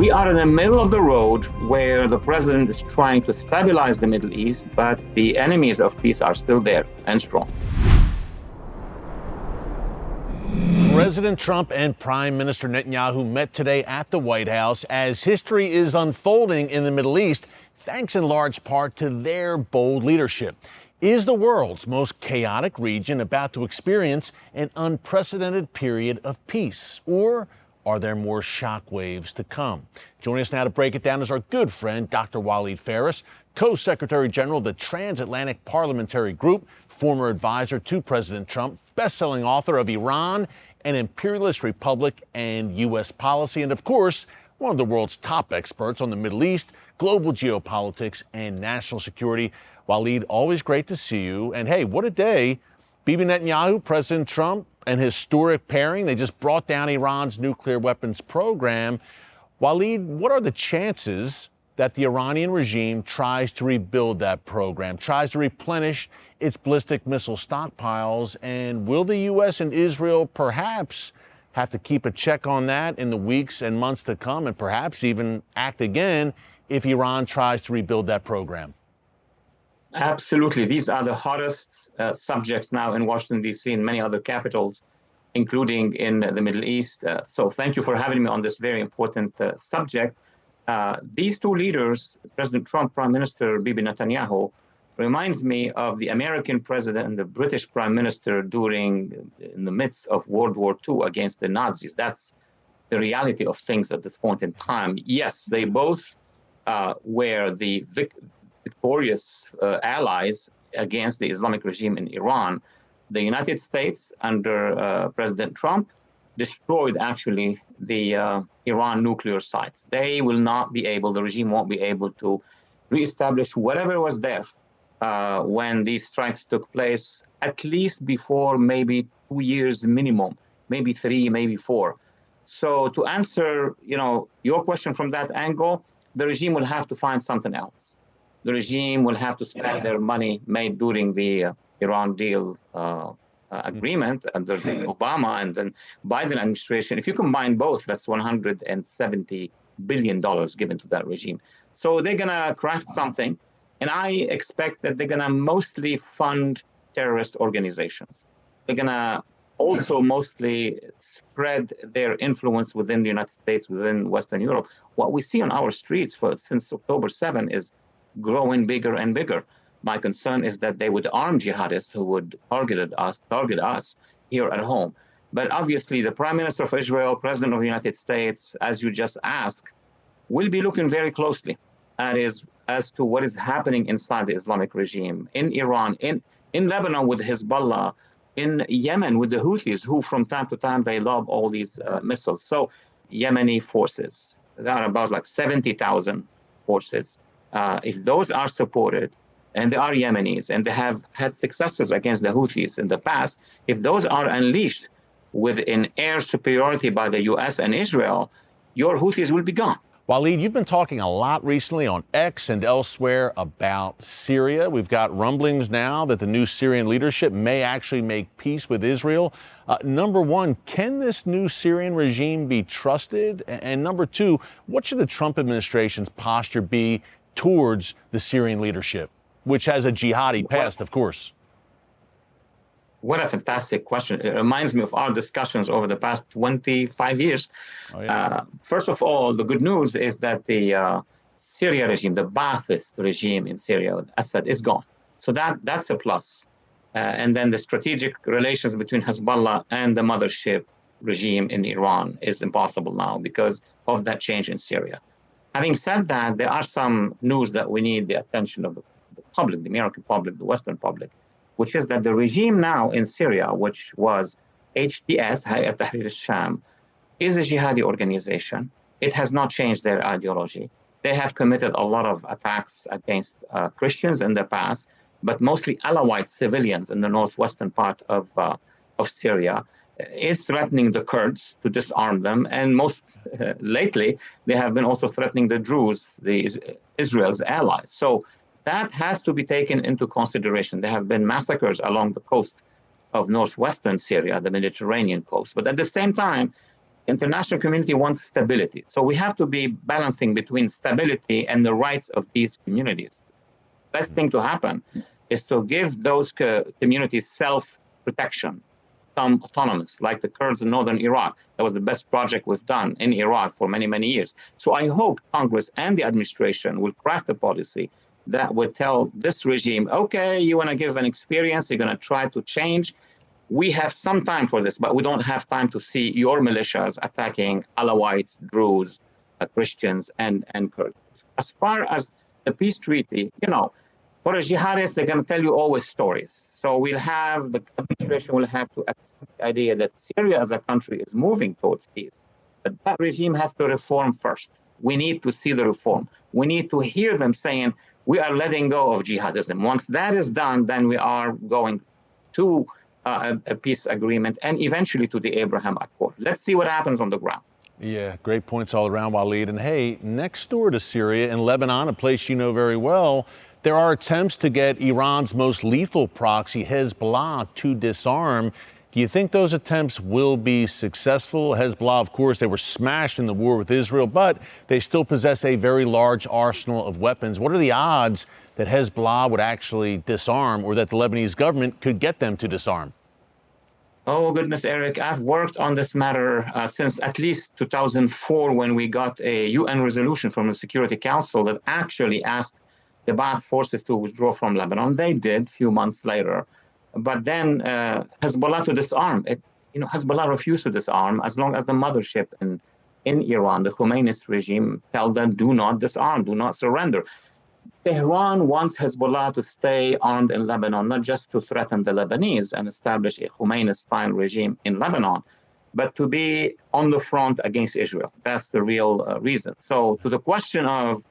We are in the middle of the road where the president is trying to stabilize the Middle East, but the enemies of peace are still there and strong. President Trump and Prime Minister Netanyahu met today at the White House as history is unfolding in the Middle East, thanks in large part to their bold leadership. Is the world's most chaotic region about to experience an unprecedented period of peace? Or are there more shockwaves to come? Joining us now to break it down is our good friend, Dr. Walid Phares, Co-Secretary General of the Transatlantic Parliamentary Group, former advisor to President Trump, best-selling author of Iran, an Imperialist Republic and U.S. Policy, and of course, one of the world's top experts on the Middle East, global geopolitics, and national security. Walid, always great to see you. And hey, what a day. Bibi Netanyahu, President Trump, an historic pairing. They just brought down Iran's nuclear weapons program. Walid, what are the chances that the Iranian regime tries to rebuild that program, tries to replenish its ballistic missile stockpiles? And will the U.S. and Israel perhaps have to keep a check on that in the weeks and months to come, and perhaps even act again if Iran tries to rebuild that program? Absolutely. These are the hottest subjects now in Washington, D.C. and many other capitals, including in the Middle East. So thank you for having me on this very important subject. These two leaders, President Trump, Prime Minister Bibi Netanyahu, reminds me of the American president and the British Prime Minister in the midst of World War II against the Nazis. That's the reality of things at this point in time. Yes, they both were the victorious allies against the Islamic regime in Iran. The United States, under President Trump, destroyed actually the Iran nuclear sites. They will not be able, the regime won't be able to reestablish whatever was there when these strikes took place, at least before maybe 2 years minimum, maybe 3, maybe 4. So to answer, your question from that angle, the regime will have to find something else. The regime will have to spend their money made during the Iran deal agreement under the Obama and then Biden administration. If you combine both, that's $170 billion given to that regime. So they're going to craft something, and I expect that they're going to mostly fund terrorist organizations. They're going to also mostly spread their influence within the United States, within Western Europe. What we see on our streets since October 7 is growing bigger and bigger. My concern is that they would arm jihadists who would target us here at home. But obviously, the Prime Minister of Israel, President of the United States, as you just asked, will be looking very closely as to what is happening inside the Islamic regime, in Iran, in Lebanon with Hezbollah, in Yemen with the Houthis, who from time to time, they lob all these missiles. So Yemeni forces, there are about like 70,000 forces. If those are supported, and they are Yemenis, and they have had successes against the Houthis in the past, if those are unleashed with an air superiority by the U.S. and Israel, your Houthis will be gone. Walid, you've been talking a lot recently on X and elsewhere about Syria. We've got rumblings now that the new Syrian leadership may actually make peace with Israel. Number one, can this new Syrian regime be trusted? And number two, what should the Trump administration's posture be towards the Syrian leadership, which has a jihadi past, of course? What a fantastic question. It reminds me of our discussions over the past 25 years. Oh, yeah. First of all, the good news is that the Syria regime, the Ba'athist regime in Syria, Assad, is gone. So that's a plus. And then the strategic relations between Hezbollah and the mothership regime in Iran is impossible now because of that change in Syria. Having said that, there are some news that we need the attention of the public, the American public, the Western public, which is that the regime now in Syria, which was HTS, Hayat Tahrir al-Sham, is a jihadi organization. It has not changed their ideology. They have committed a lot of attacks against Christians in the past, but mostly Alawite civilians in the northwestern part of Syria, is threatening the Kurds to disarm them. And most lately, they have been also threatening the Druze, Israel's allies. So that has to be taken into consideration. There have been massacres along the coast of northwestern Syria, the Mediterranean coast. But at the same time, International community wants stability. So we have to be balancing between stability and the rights of these communities. Best thing to happen is to give those communities self-protection, some autonomous, like the Kurds in northern Iraq. That was the best project we've done in Iraq for many, many years. So I hope Congress and the administration will craft a policy that would tell this regime, okay, you want to give an experience, you're going to try to change. We have some time for this, but we don't have time to see your militias attacking Alawites, Druze, Christians, and Kurds. As far as the peace treaty, for a jihadist, they're going to tell you always stories. So the administration will have to accept the idea that Syria as a country is moving towards peace. But that regime has to reform first. We need to see the reform. We need to hear them saying, we are letting go of jihadism. Once that is done, then we are going to a peace agreement and eventually to the Abraham Accord. Let's see what happens on the ground. Yeah, great points all around, Walid. And hey, next door to Syria, in Lebanon, a place you know very well, there are attempts to get Iran's most lethal proxy, Hezbollah, to disarm. Do you think those attempts will be successful? Hezbollah, of course, they were smashed in the war with Israel, but they still possess a very large arsenal of weapons. What are the odds that Hezbollah would actually disarm, or that the Lebanese government could get them to disarm? Oh, goodness, Eric, I've worked on this matter since at least 2004, when we got a UN resolution from the Security Council that actually asked the Ba'ath forces to withdraw from Lebanon. They did a few months later. But then Hezbollah to disarm. Hezbollah refused to disarm as long as the mothership in Iran, the Khomeini regime, tell them, do not disarm, do not surrender. Tehran wants Hezbollah to stay armed in Lebanon, not just to threaten the Lebanese and establish a Khomeini-style regime in Lebanon, but to be on the front against Israel. That's the real reason. So to the question of,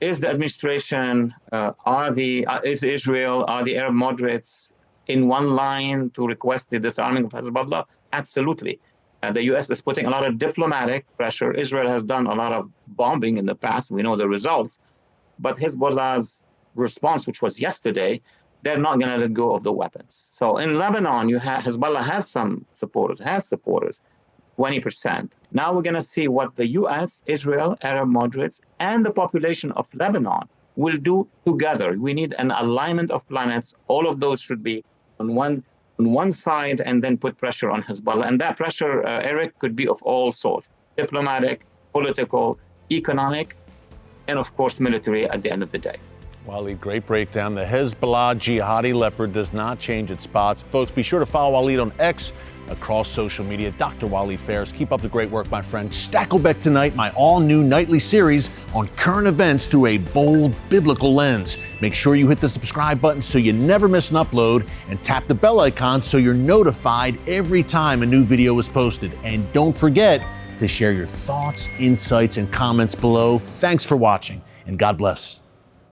is the administration, is Israel, are the Arab moderates in one line to request the disarming of Hezbollah? Absolutely. The U.S. is putting a lot of diplomatic pressure. Israel has done a lot of bombing in the past. We know the results. But Hezbollah's response, which was yesterday, they're not going to let go of the weapons. So in Lebanon, Hezbollah has some supporters, 20%. Now we're going to see what the U.S., Israel, Arab moderates, and the population of Lebanon will do together. We need an alignment of planets. All of those should be on one side, and then put pressure on Hezbollah. And that pressure, Eric, could be of all sorts: diplomatic, political, economic, and of course military at the end of the day. Walid, great breakdown. The Hezbollah jihadi leopard does not change its spots. Folks, be sure to follow Walid on X, across social media. Dr. Walid Phares, keep up the great work, my friend. Stakelbeck Tonight, my all-new nightly series on current events through a bold biblical lens. Make sure you hit the subscribe button so you never miss an upload, and tap the bell icon so you're notified every time a new video is posted. And don't forget to share your thoughts, insights, and comments below. Thanks for watching, and God bless.